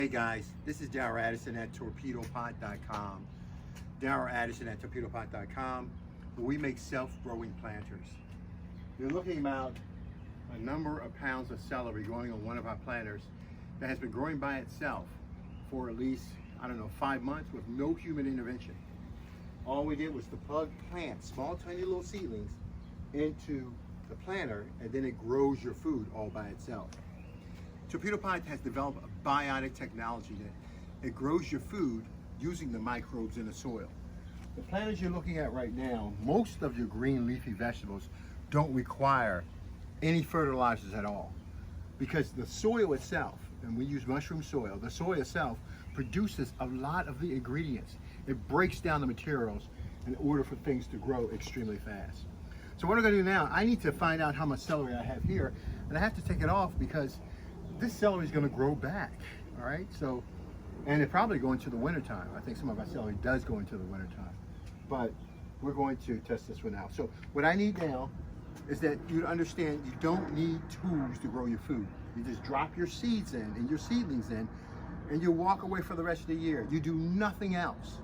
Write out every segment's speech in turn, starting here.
Hey guys, this is Darryl Addison at Torpedopot.com. Darryl Addison at Torpedopot.com, where we make self-growing planters. You're looking about a number of pounds of celery growing on one of our planters that has been growing by itself for at least, 5 months with no human intervention. All we did was to plug plants, small tiny little seedlings, into the planter, and then it grows your food all by itself. Torpedopot has developed a biotic technology that it grows your food using the microbes in the soil. The planters you're looking at right now, most of your green leafy vegetables don't require any fertilizers at all, because the soil itself, and we use mushroom soil, the soil itself produces a lot of the ingredients. It breaks down the materials in order for things to grow extremely fast. So what I'm going to do now, I need to find out how much celery I have here, and I have to take it off because this celery is going to grow back. All right, so, and it probably go into the winter time. I think some of our celery does go into the winter time, but we're going to test this one out. So what I need now is that you understand you don't need tools to grow your food. You just drop your seeds in and your seedlings in, and you walk away for the rest of the year. You do nothing else.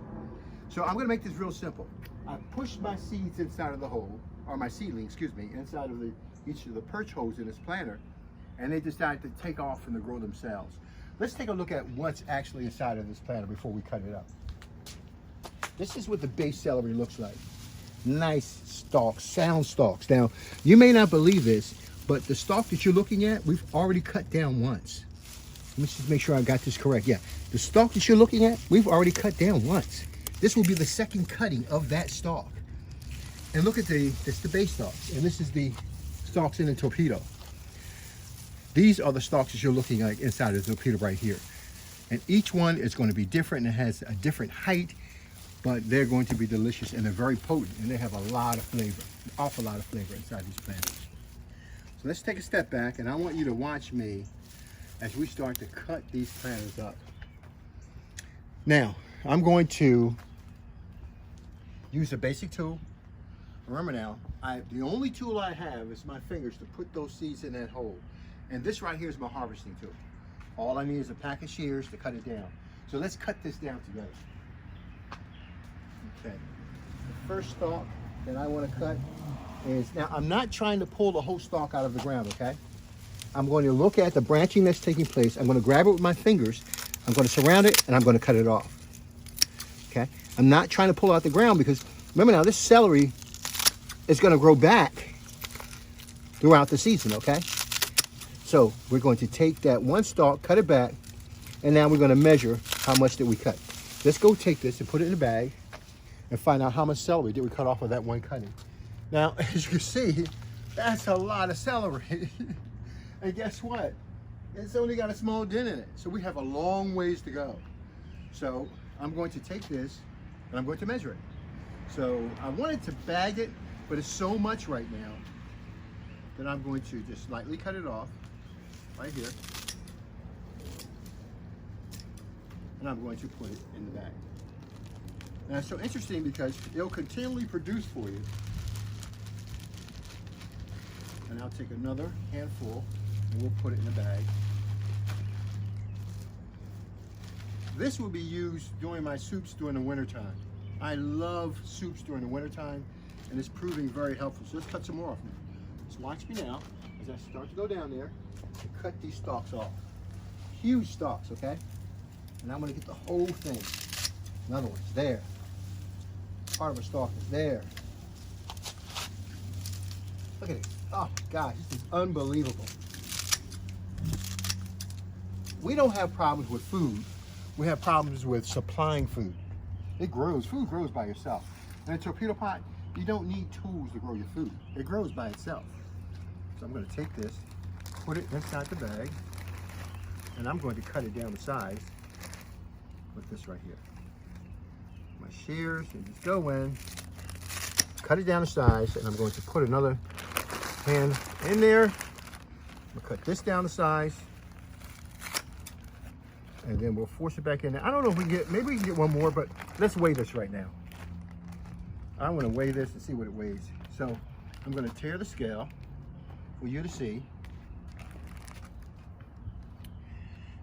So I'm going to make this real simple. I push my seeds inside of the hole, or my seedlings, inside of each of the perch holes in this planter, and they decide to take off and to grow themselves. Let's take a look at what's actually inside of this planter before we cut it up. This is what the base celery looks like. Nice stalks, sound stalks. Now, you may not believe this, but the stalk that you're looking at, we've already cut down once. Let me just make sure I got this correct. Yeah, the stalk that you're looking at, we've already cut down once. This will be the second cutting of that stalk. And look at it's the base stalks, and this is the stalks in the torpedo. These are the stalks that you're looking at inside of the torpedo right here. And each one is going to be different and it has a different height, but they're going to be delicious and they're very potent and they have a lot of flavor, an awful lot of flavor inside these planters. So let's take a step back and I want you to watch me as we start to cut these planters up. Now, I'm going to use a basic tool. Remember now, the only tool I have is my fingers to put those seeds in that hole. And this right here is my harvesting tool. All I need is a pack of shears to cut it down. So let's cut this down together. Okay. The first stalk that I want to cut is, now I'm not trying to pull the whole stalk out of the ground, okay? I'm going to look at the branching that's taking place. I'm going to grab it with my fingers. I'm going to surround it and I'm going to cut it off. Okay? I'm not trying to pull it out the ground because remember now, this celery is going to grow back throughout the season, okay? So we're going to take that one stalk, cut it back, and now we're going to measure how much did we cut. Let's go take this and put it in a bag and find out how much celery did we cut off of that one cutting. Now, as you can see, that's a lot of celery. And guess what? It's only got a small dent in it. So we have a long ways to go. So I'm going to take this and I'm going to measure it. So I wanted to bag it, but it's so much right now that I'm going to just lightly cut it off right here. And I'm going to put it in the bag. Now it's so interesting because it'll continually produce for you. And I'll take another handful and we'll put it in the bag. This will be used during my soups during the winter time. I love soups during the winter time and it's proving very helpful. So let's cut some more off now. So watch me now as I start to go down there and cut these stalks off. Huge stalks, okay? And I'm gonna get the whole thing. Another one's there. Part of a stalk is there. Look at it. Oh gosh, this is unbelievable. We don't have problems with food. We have problems with supplying food. It grows, food grows by itself. And a Torpedopot, you don't need tools to grow your food. It grows by itself. So I'm going to take this, put it inside the bag, and I'm going to cut it down to size with this right here. My shears, and just go in, cut it down to size, and I'm going to put another hand in there. We'll cut this down to size, and then we'll force it back in there. I don't know if we can get, maybe we can get one more, but let's weigh this right now. I want to weigh this and see what it weighs. So I'm going to tear the scale for you to see.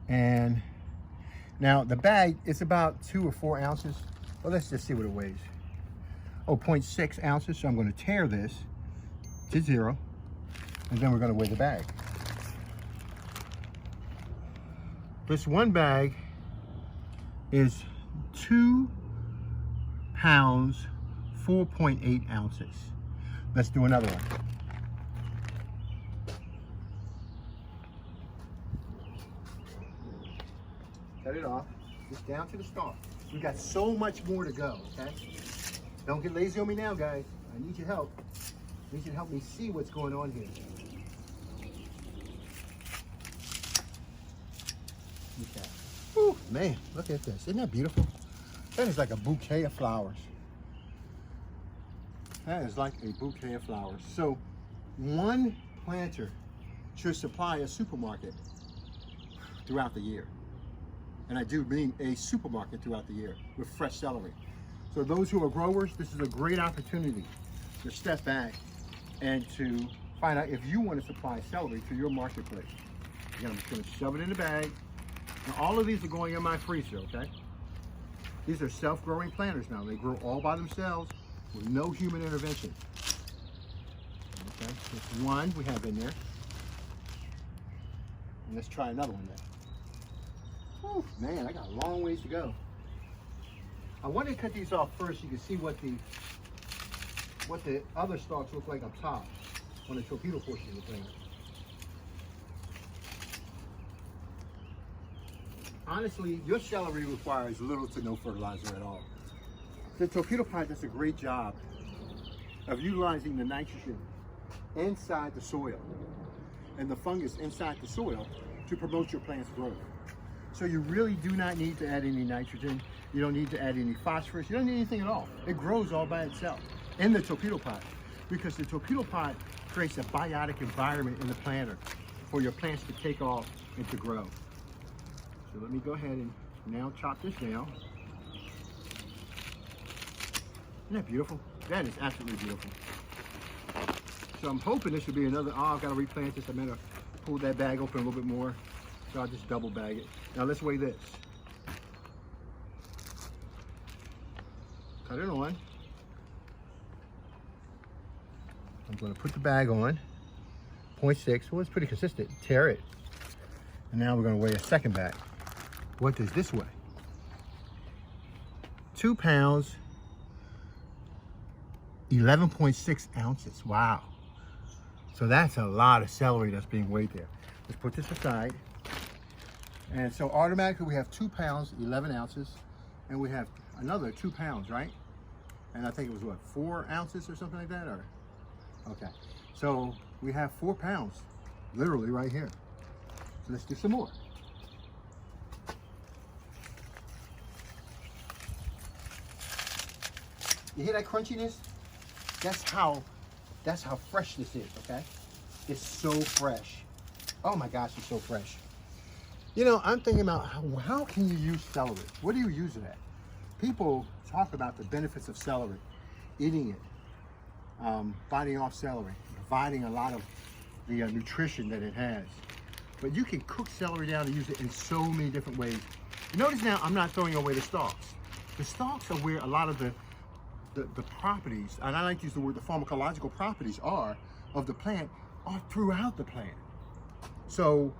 And Now the bag is about 2 or 4 ounces. Well, let's just see what it weighs. Oh, 0.6 ounces. So I'm going to tare this to 0, and then we're going to weigh the bag. This one bag is 2 pounds, 4.8 ounces. Let's do another one. Cut it off, just down to the stalk. We got so much more to go, okay? Don't get lazy on me now, guys. I need your help. I need you to help me see what's going on here. Okay. Whew, man, look at this. Isn't that beautiful? That is like a bouquet of flowers. That is like a bouquet of flowers. So one planter should supply a supermarket throughout the year. And I do mean a supermarket throughout the year with fresh celery. So those who are growers, this is a great opportunity to step back and to find out if you want to supply celery to your marketplace. Again, I'm just going to shove it in the bag. Now all of these are going in my freezer, okay? These are self-growing planters now. They grow all by themselves with no human intervention. Okay, just one we have in there. And let's try another one there. Whew, man, I got a long ways to go. I want to cut these off first so you can see what the other stalks look like up top on the torpedo portion of the plant. Honestly, your celery requires little to no fertilizer at all. The torpedo pot does a great job of utilizing the nitrogen inside the soil and the fungus inside the soil to promote your plant's growth. So you really do not need to add any nitrogen. You don't need to add any phosphorus. You don't need anything at all. It grows all by itself in the torpedo pot because the torpedo pot creates a biotic environment in the planter for your plants to take off and to grow. So let me go ahead and now chop this down. Isn't that beautiful? That is absolutely beautiful. So I'm hoping this should be another, I've got to replant this. I'm going to pull that bag open a little bit more. So I'll just double bag it. Now let's weigh this. Cut it on. I'm going to put the bag on. 0.6, well, it's pretty consistent. Tear it. And now we're going to weigh a second bag. What does this weigh? 2 pounds, 11.6 ounces. Wow. So that's a lot of celery that's being weighed there. Let's put this aside. And so automatically we have 2 pounds, 11 ounces, and we have another 2 pounds, right? And I think it was what, 4 ounces or something like that, or? Okay, so we have 4 pounds, literally right here. So let's do some more. You hear that crunchiness? That's how fresh this is, okay? It's so fresh. Oh my gosh, it's so fresh. You know, I'm thinking about how can you use celery? What do you use it at? People talk about the benefits of celery, eating it, biting off celery, providing a lot of the nutrition that it has. But you can cook celery down and use it in so many different ways. Notice now, I'm not throwing away the stalks. The stalks are where a lot of the properties, and I like to use the word, the pharmacological properties of the plant are throughout the plant. So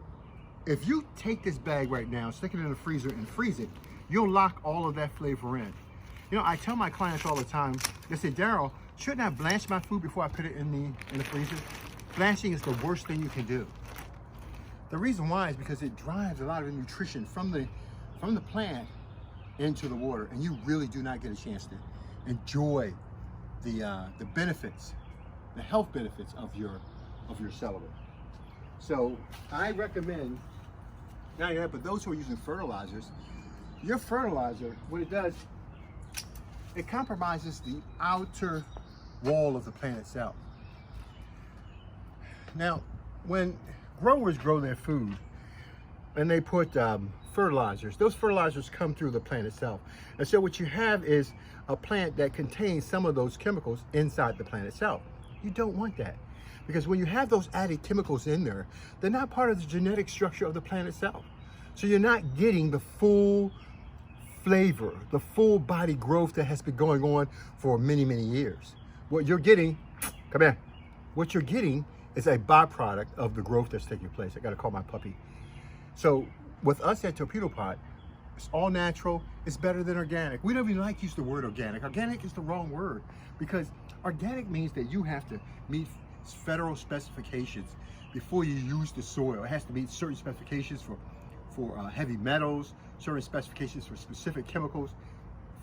if you take this bag right now, stick it in the freezer and freeze it, you'll lock all of that flavor in. You know, I tell my clients all the time, they say, Daryl, shouldn't I blanch my food before I put it in the freezer? Blanching is the worst thing you can do. The reason why is because it drives a lot of the nutrition from the plant into the water, and you really do not get a chance to enjoy the benefits, the health benefits of your celery. So I recommend, now yeah, but those who are using fertilizers, your fertilizer, what it does, it compromises the outer wall of the plant itself. Now, when growers grow their food and they put fertilizers, those fertilizers come through the plant itself. And so what you have is a plant that contains some of those chemicals inside the plant itself. You don't want that, because when you have those added chemicals in there, they're not part of the genetic structure of the plant itself. So you're not getting the full flavor, the full body growth that has been going on for many, many years. What you're getting, come here, what you're getting is a byproduct of the growth that's taking place. I gotta call my puppy. So with us at Torpedopot, it's all natural, it's better than organic. We don't even like to use the word organic. Organic is the wrong word because organic means that you have to meet federal specifications before you use the soil. It has to meet certain specifications for heavy metals, certain specifications for specific chemicals.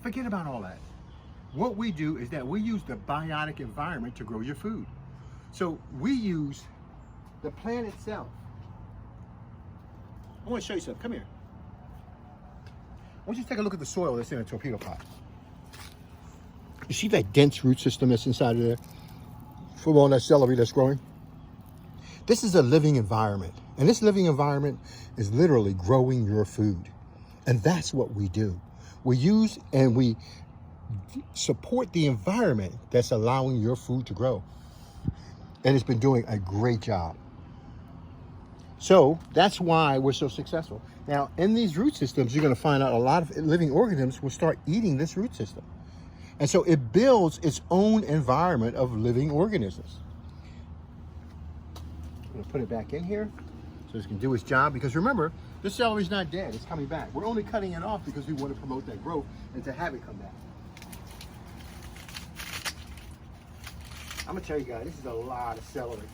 Forget about all that. What we do is that we use the biotic environment to grow your food. So we use the plant itself. I want to show you something. Come here. I want you to take a look at the soil that's in a Torpedopot. You see that dense root system that's inside of there? From all that celery that's growing? This is a living environment. And this living environment is literally growing your food. And that's what we do. We use and we support the environment that's allowing your food to grow. And it's been doing a great job. So that's why we're so successful. Now, in these root systems, you're going to find out a lot of living organisms will start eating this root system. And so it builds its own environment of living organisms. I'm going to put it back in here so it can do its job. Because remember, this celery's not dead. It's coming back. We're only cutting it off because we want to promote that growth and to have it come back. I'm going to tell you guys, this is a lot of celery.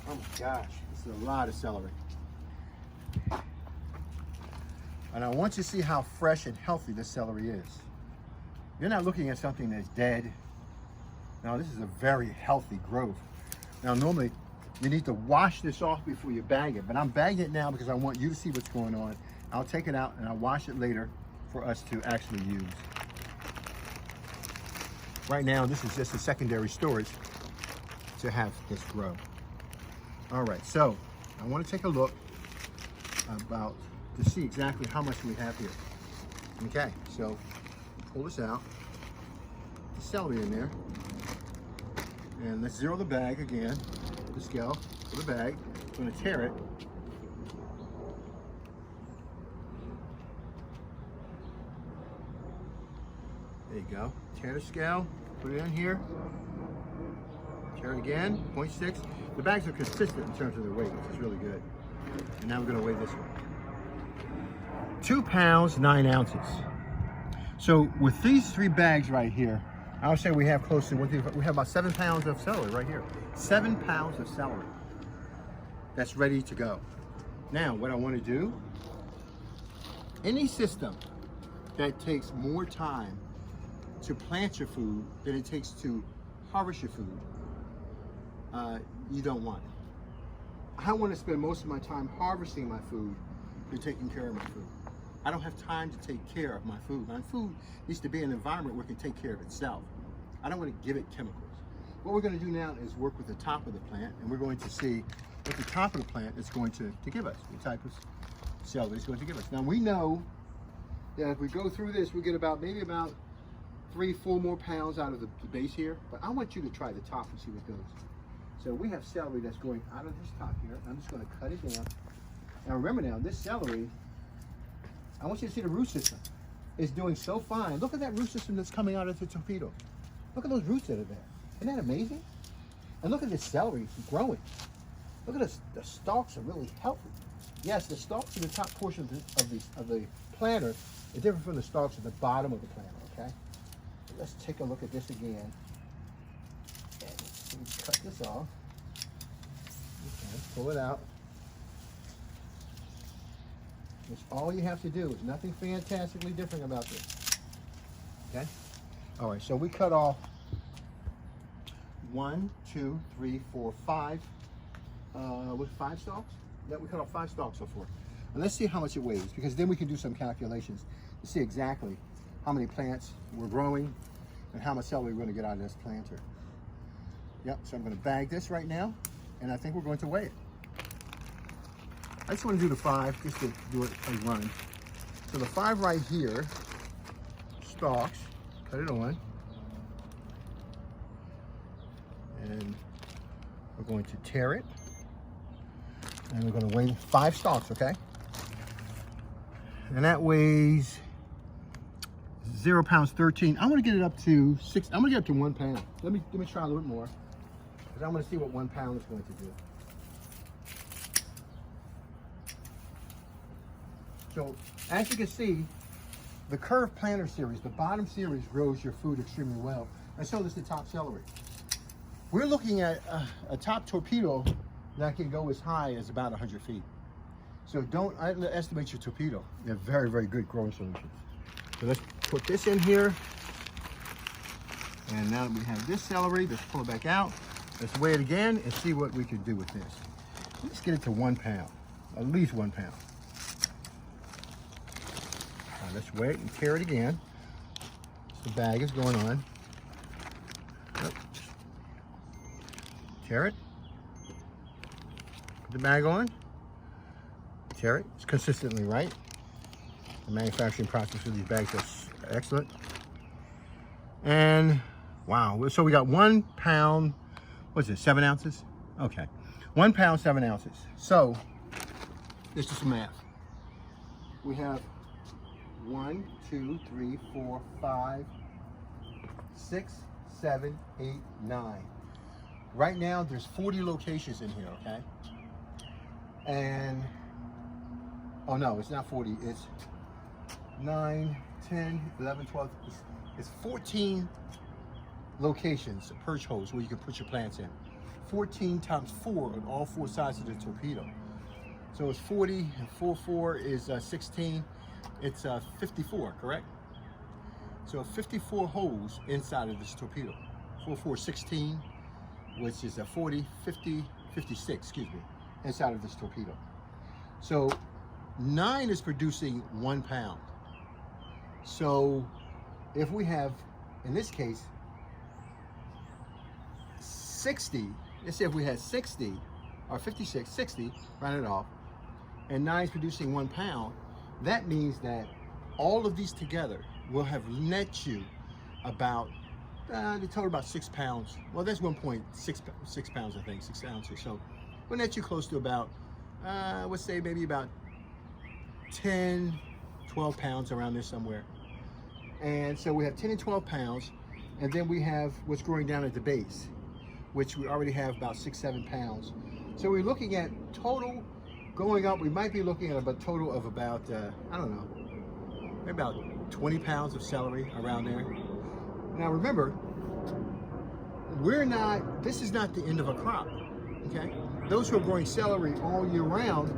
Oh my gosh, this is a lot of celery. And I want you to see how fresh and healthy this celery is. You're not looking at something that's dead. Now, this is a very healthy growth. Now, normally, you need to wash this off before you bag it, but I'm bagging it now because I want you to see what's going on. I'll take it out and I'll wash it later for us to actually use. Right now, this is just a secondary storage to have this grow. All right, so I want to take a look to see exactly how much we have here. Okay, so pull this out, the celery in there, and let's zero the bag again. The scale for the bag. I'm going to tear it. There you go. Tear the scale, put it in here. Tear it again, 0.6. The bags are consistent in terms of their weight, which is really good. And now we're going to weigh this one. 2 pounds, 9 ounces. So with these 3 bags right here, I would say we have close to, we have about 7 pounds of celery right here. 7 pounds of celery that's ready to go. Now, what I want to do, any system that takes more time to plant your food than it takes to harvest your food, you don't want it. I want to spend most of my time harvesting my food than taking care of my food. I don't have time to take care of my food. My food needs to be in an environment where it can take care of itself. I don't want to give it chemicals. What we're going to do now is work with the top of the plant, and we're going to see what the top of the plant is going to give us, what type of celery it's going to give us. Now we know that if we go through this, we get maybe about 3-4 more pounds out of the base here, but I want you to try the top and see what goes. So we have celery that's going out of this top here. I'm just going to cut it down. Now remember now, this celery, I want you to see the root system. It's doing so fine. Look at that root system that's coming out of the torpedo. Look at those roots that are there. Isn't that amazing? And look at this celery growing. Look at this, the stalks are really healthy. Yes, the stalks in the top portion of the planter is different from the stalks at the bottom of the planter, okay? So let's take a look at this again. And cut this off. Okay, pull it out. That's all you have to do. There's nothing fantastically different about this. Okay? All right, so we cut off 1, 2, 3, 4, 5. With 5 stalks? Yeah, we cut off 5 stalks so far. And let's see how much it weighs, because then we can do some calculations to see exactly how many plants we're growing and how much celery we're going to get out of this planter. Yep, so I'm going to bag this right now, and I think we're going to weigh it. I just want to do the 5 just to do it a run. So the 5 right here, stalks, cut it on. And we're going to tear it. And we're going to weigh 5 stalks, okay? And that weighs 0 pounds 13. I want to get it up to 6. I'm going to get up to 1 pound. Let me try a little bit more, because I want to see what 1 pound is going to do. So as you can see, the curved planter series, the bottom series, grows your food extremely well, and so does the top celery. We're looking at a top torpedo that can go as high as about 100 feet. So don't underestimate your torpedo. They're very, very good growing solutions. So let's put this in here. And now that we have this celery, let's pull it back out. Let's weigh it again and see what we can do with this. Let's get it to 1 pound, at least 1 pound. Now let's weigh it and tear it again. So the bag is going on. Yep. Tear it. Put the bag on. Tear it. It's consistently right. The manufacturing process of these bags is excellent. And wow, so we got 1 pound, what's it, 7 ounces? Okay, 1 pound, 7 ounces. So let's do some math. We have 1, 2, 3, 4, 5, 6, 7, 8, 9. Right now, there's 40 locations in here, okay? And, oh no, it's not 40, it's 9, 10, 11, 12, it's 14 locations, perch holes where you can put your plants in. 14 times 4 on all 4 sides of the torpedo. So it's 40, and 4 is 16, it's 54, correct? So 54 holes inside of this torpedo. 4, 16, which is 40, 50, 56, excuse me, inside of this torpedo. So 9 is producing 1 pound. So if we have, in this case, 60, let's say if we had 60, or 56, 60, round it off, and 9 is producing 1 pound, that means that all of these together will have net you about, they total about 6 pounds. Well, that's 1.6 pounds, I think, 6 ounces. So we'll net you close to about, let's say maybe about 10, 12 pounds around there somewhere. And so we have 10 and 12 pounds, and then we have what's growing down at the base, which we already have about 6, 7 pounds. So we're looking at total going up, we might be looking at a total of about, I don't know, maybe about 20 pounds of celery around there. Now remember, this is not the end of a crop, okay? Those who are growing celery all year round,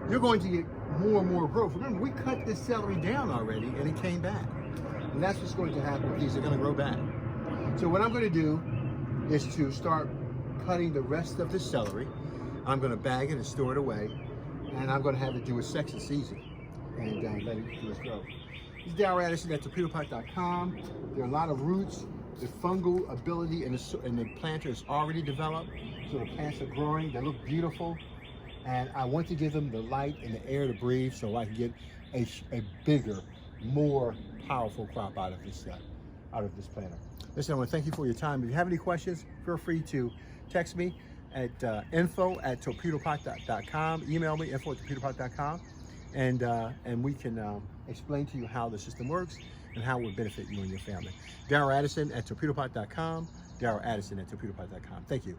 you're going to get more and more growth. Remember, we cut this celery down already and it came back. And that's what's going to happen. These are going to grow back. So what I'm going to do is to start cutting the rest of the celery. I'm going to bag it and store it away. And I'm going to have it do its second season and let it do its growth. This is Darryl Addison at Torpedopot.com. There are a lot of roots. The fungal ability and the planter is already developed. So the plants are growing. They look beautiful. And I want to give them the light and the air to breathe so I can get a bigger, more powerful crop out of this planter. Listen, I want to thank you for your time. If you have any questions, feel free to text me at info@torpedopot.com. Email me info@torpedopot.com, and we can explain to you how the system works and how it would benefit you and your family. Darryl Addison at Torpedopot.com. Darryl Addison at Torpedopot.com. Thank you.